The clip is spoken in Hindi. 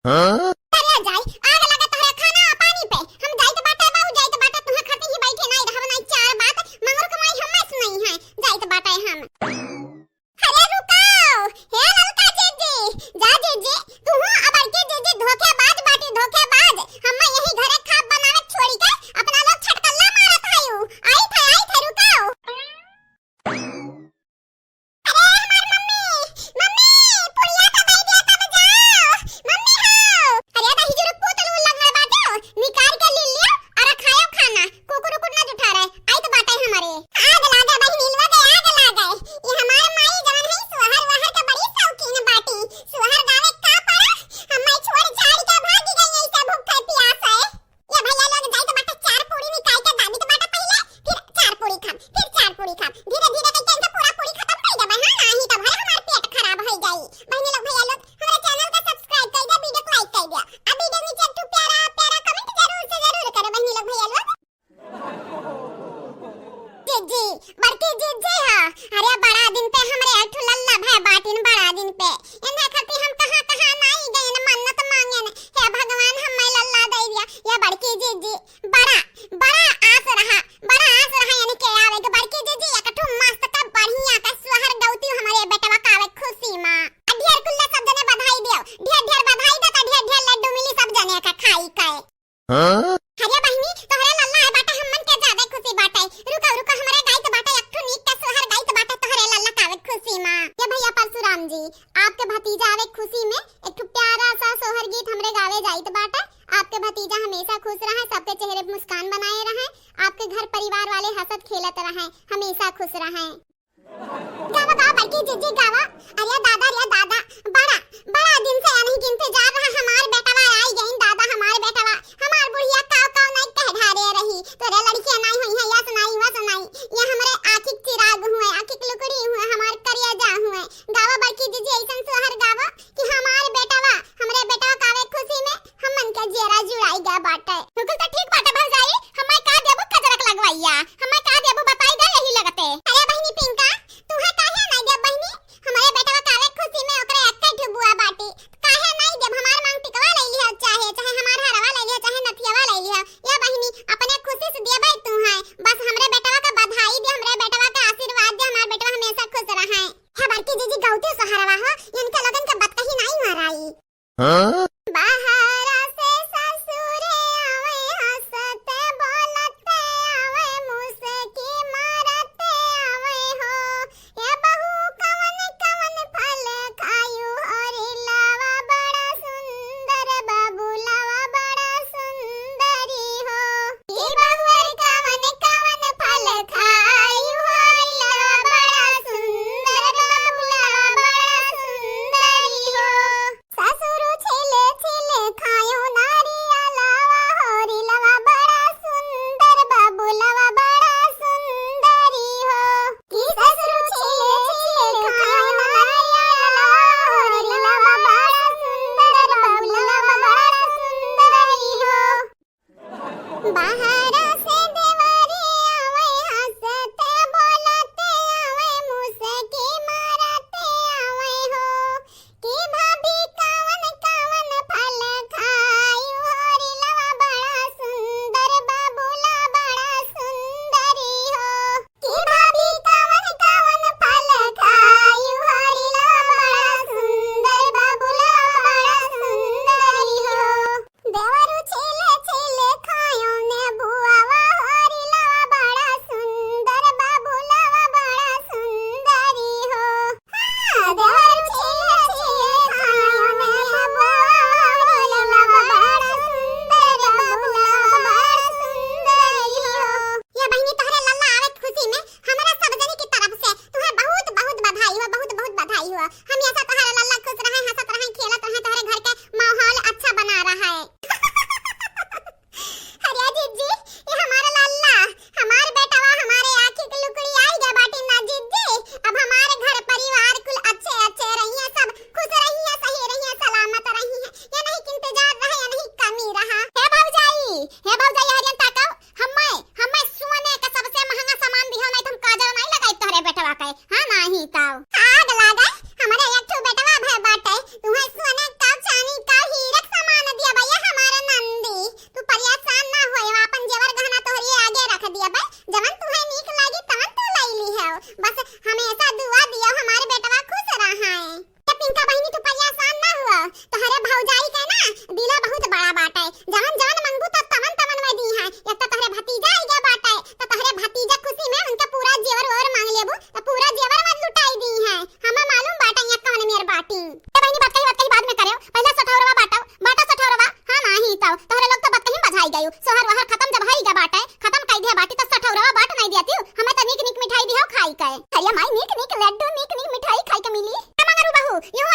हाँ? अरे जाई आग लगा तोहरा खाना आ पानी पे हम जाई तो बाटा बाऊ जाई तो बाटा तुम्हां खाते ही बैठे नहीं रहब नहीं चार बात मंगरू कमाई हम सुनाई है जाई तो बाटा हम अरे रुकाओ हे ललका जीजी जा जीजी तू अबर के जीजी धोखेबाज बाटी धोखेबाज हम यही घरे खाब बनावे छोड़ी के अपना लोग छटकल्ला मारत आयु आई थे रुकाओ बड़के जीजे हां अरे बड़ा दिन पे हमरे अठु लल्ला भाई बाटिन बड़ा दिन पे एने खाती हम कहां नहीं गए न मन्नत मांगे न हे भगवान हम लल्ला दे दिया ये बड़के जीजी बड़ा आस रहा यानी के आवे के बड़के जीजी एकठु मस्त का बढ़िया का सुहर गौती हमारे बेटवा का आवे खुशी मां ढेर कुल्ला सब जने बधाई दियो ढेर बधाई दे त ढेर लड्डू मिली सब जने का खाई खाए हाँ? अरे बहिनी तोहरे लल्ला है बाटा हमन के ज्यादा खुशी बाटे रुका हमारे गाय तो बाटा एकठो नीक का सुहर गाय तो बाटा तोहरे लल्ला कावे खुशी मां ये भैया परशुराम जी आपके भतीजा आवे खुशी में एकठो प्यारा सा सोहर गीत हमरे गावे जाई तो बाटा आपके भतीजा हमेशा खुश रहे सबके चेहरे पे मुस्कान बनाए रहे आपके घर परिवार वाले हंसत खेलत रहे हमेशा खुश रहे गावा बड़की जीजी गावा अरे दादा बड़ा दिन से यानी कि इंतजार रहा हमार बेटवा आई गई दादा हमार बेटवा हमार बुढ़िया काव नहीं कह ढारे रही तोरे लड़कियां नहीं हुई है या सुनाई ये हमरे आंखिक चिराग हुए आंखिक लुकड़ी हुए हमार करियाजा हुए गावा बड़की जीजी ऐसन सोहर गावा कि हमार बेटवा हमरे बेटवा कावे खुशी में हमन के जेरा जुड़ाई गा बाटे बिल्कुल तो ठीक बाटे भौजाई हमें का देबो कजरक लगवाइया हमें का देबो बताई दे यही लगते अरे बहिनी पिंका तू है काहे नहीं दे बहिनी हमारे बेटवा कावे खुशी में ओकरे अक्के ठुबुआ बाटी काहे नहीं दे हमार मांग टिकवा ले लिया चाहे हमार हरवा ले लिया चाहे नथियावा ले लिया ये बहिनी अपने खुशी से दे भाई तू है बस हमरे बेटवा का बधाई दे हमरे बेटवा का आशीर्वाद दे हमार बेटवा हमेशा खुश रहे है बड़की जीजी गौती सहारवा हो इनका लगन का बात कहीं नहीं माराई हाँ? बाहरा से ससुरे आवे हंसते बोलते आवे मुस्की मारते आवे हो ये बहू कवन फल खायू और लावा बड़ा सुंदर बाबू लावा बड़ा सुंदरी हो ये बहू कवन फल खायू और लावा बड़ा सुंदर बाबू लावा बड़ा सुंदरी हो ससुरु छेले खायो नारिया लावा होरी लावा बड़ा सुंदर बाबू लावा बड़ा सुंदरी हो कि ससुरु छेले खायो नारिया लावा होरी लावा बड़ा सुंदर बाबू लावा बड़ा सुंदरी हो बाहर से देवरी आवे हंसते बोलते आवे मुस्की मारते आवे हो कि भाभी कवन फल खायू होरी लावा बड़ा सुंदर बाबूला बड़ा सुंदरी हो कि भाभी कवन फल खायू होरी लावा बड़ा सुंदर बाबूला बड़ा सुंदरी हो देवरू छेले खायो ने बुआवा होरी लावा बड़ा सुंदर बाबूला बड़ा सुंदरी हो हाँ देवरू छेले खायो ने बुआवा होरी लावा बड़ा सुंदर बाबूला बड़ा सुंदरी हो ये बहिनी तोहरे लल्ला आवे खुशी में हमरा सब जने की तरफ से तुम्हें बहुत बधाई हो बहुत बधाई हो हमेशा तोहरे लल्ला खुश रहे हंसत रहे खेलत रहे तोहरे घर के माहौल अच्छा बना रहा है अरे जीजी ये हमारा लल्ला हमारे बेटवा हमारे आंखी की लुकड़ी आई गया बाटी ना जीजी अब हमारे घर परिवार कुल अच्छे रहिए सब खुश रहिए सही रहिए सलामत रहिए ये नहीं कि इंतजार रहे या नहीं कमी रहा हे भौजाई हरियन ताकव हमें सोने का सबसे महंगा सामान दिहो नहीं तुम काजल नहीं लगाई तोहरे बेटवा के हां नहीं ताव आग लागे हमारे एक ठो बेटवा भय बाटे तुम्हें सोने का चांदी का हीरा बस हमेशा दुआ दियो हमारे बेटवा खुश रहा है। ये पिंका बहिनी तू परेशान ना हुआ, तोहरे भौजाई के ना दिला बहुत बड़ा बाटे, जवन जवन मंगू त तवन तवन में दी है। एक तो तोहरे भतीजा ही के बाटे, तो तोहरे भतीजा खुशी में उनके पूरा जेवर और मांग लेबू तो पूरा जेवर मत लुटाई दी है। हमें मालूम बाटे ये कौन मेर बाटी। ए बहिनी बात कही बाद में करियो, पहले सठौरवा बाटा सठौरवा हम आही तो तोहरे लोग तो बात कहीं बधाई गयो। सोहर वहर खत्म जब हई गा बाटे खत्म कई दिया बाटी तो सठौरवा बाट नहीं दियाती हमें तो निक निक मिठाई दियो खाई के। अरे माई निक निक लड्डू निक निक मिठाई खाई के मिली। मंगरू बहू यो